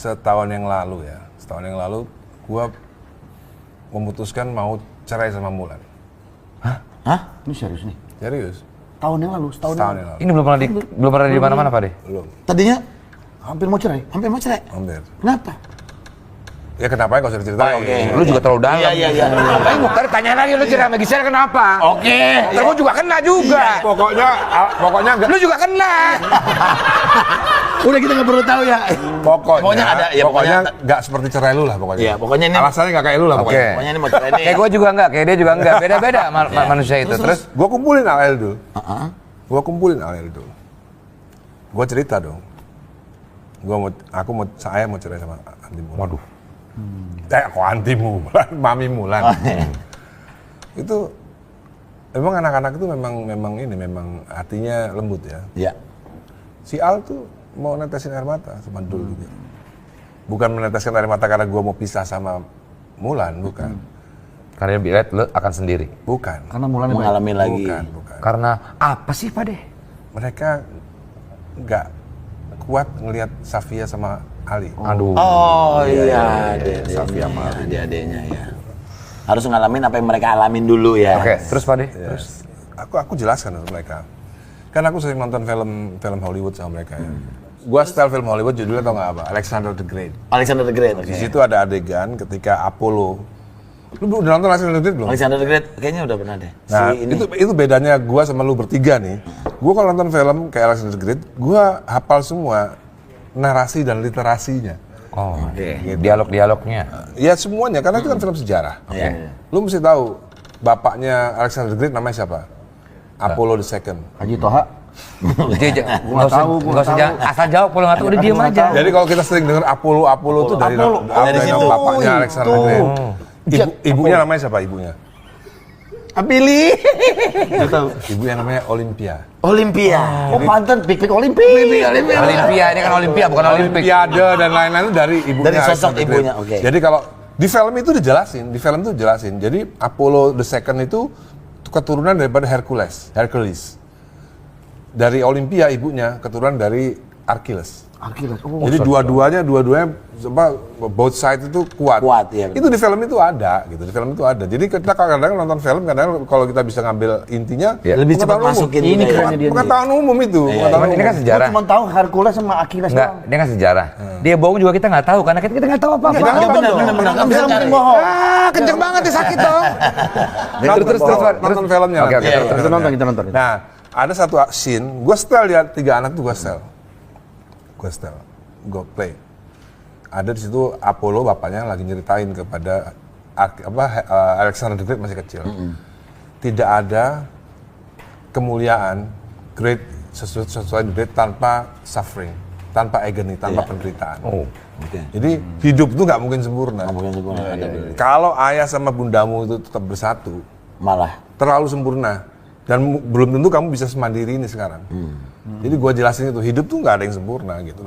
setahun yang lalu gue memutuskan mau cerai sama Mulan. Hah? Ini serius nih? Serius? Tahun yang lalu, setahun yang lalu. Ini belum pernah di mana-mana, Pak De? Belum. Tadinya hampir mau cerai. Hampir. Kenapa? Ya kenapa ya gak usah diceritain. Oke. Lu juga terlalu dalam. Iya. Ngapain Mukhtar tanya lagi lu cerai sama Gisel kenapa? Oke. Ntar gua juga kena juga. Pokoknya Lu juga kena. Udah kita nggak perlu tahu ya. Pokoknya ada, ya pokoknya nggak seperti cerai lu lah pokoknya. Iya, pokoknya ini. Alasannya nggak kayak lu lah pokoknya. Pokoknya ini mau cerai nih. Kayak gua juga enggak, kayak dia juga enggak. Beda-beda manusia itu. Terus Gue kumpulin Alel dulu. Gue cerita dong. Saya mau cerai sama Anti Mulan. waduh. Kok Anti Mulan, Mami Mulan. Itu emang anak-anak itu memang hatinya lembut ya. Iya. Si Al tuh mau netesin air mata sama Dul juga. Bukan meneteskan air mata karena gue mau pisah sama Mulan, bukan. Karena dia lihat lu akan sendiri. Bukan. Karena Mulan mengalami lagi. Bukan. Karena apa sih, Pak De? Mereka nggak kuat ngelihat Safia sama Ali. Aduh. Oh iya, Safia sama Ali. adiknya ya. Harus ngalamin apa yang mereka alamin dulu ya. Oke, terus Pak De? Ya. Terus aku jelaskan untuk mereka. Kan aku sering nonton film Hollywood sama mereka ya. Gua style film Hollywood judulnya tau nggak apa? Alexander the Great. Alexander the Great. Di situ ada adegan ketika Apollo. Lu udah nonton Alexander the Great belum? Alexander the Great kayaknya udah pernah deh. Nah, itu bedanya gua sama lu bertiga nih. Gua kalau nonton film kayak Alexander the Great, gua hafal semua narasi dan literasinya. Oh, gitu. Dialog-dialognya. Ya semuanya, karena itu kan film sejarah. Iya. Lu mesti tahu bapaknya Alexander the Great namanya siapa? Apollo the Second. Haji Toha. Dia nggak usah asal jawab kalau nggak tahu udah diem aja. Jadi kalau kita sering dengar Apollo itu dari situ. bapaknya Alexander the Great. Ibunya namanya siapa ibunya? Apili. Ibunya namanya Olympia. Olimpia. Oh, panten piknik Olimpia. Olimpia ini kan Olimpia bukan Olimpik. Olimpiade dan lain-lain itu dari ibunya. Dari sosok Alexander the Great. ibunya, oke. Jadi kalau di film itu dijelasin. Jadi Apollo the Second itu keturunan daripada Hercules. Dari Olympia ibunya keturunan dari Achilles. Oh, Jadi dua-duanya both side itu kuat. Ya. Itu di film itu ada gitu. Di film itu ada. Jadi kita kadang-kadang nonton film kalau kita bisa ngambil intinya lebih cepat masukin. Ini kerennya dia. Pengetahuan umum itu. Ini kan sejarah. Cuma tahu Hercules sama Achilles Enggak, doang. ini kan sejarah. Dia bohong juga kita nggak tahu karena kita nggak tahu apa-apa. Benar. Bisa mungkin bohong. Kenceng banget ya sakit dong. Terus nonton filmnya. Oke, Kita nonton. Nah, ada satu scene, gue setel lihat 3 anak tuh gue setel, gue play. Ada di situ Apollo bapaknya lagi nyeritain kepada Alexander the Great masih kecil. Tidak ada kemuliaan great sesuatu great tanpa suffering, tanpa agony, tanpa penderitaan. Jadi hidup itu nggak mungkin sempurna. Kalau ayah sama bundamu itu tetap bersatu, Malah terlalu sempurna. Dan belum tentu kamu bisa semandiri ini sekarang. Jadi gue jelasin itu, hidup tuh nggak ada yang sempurna gitu.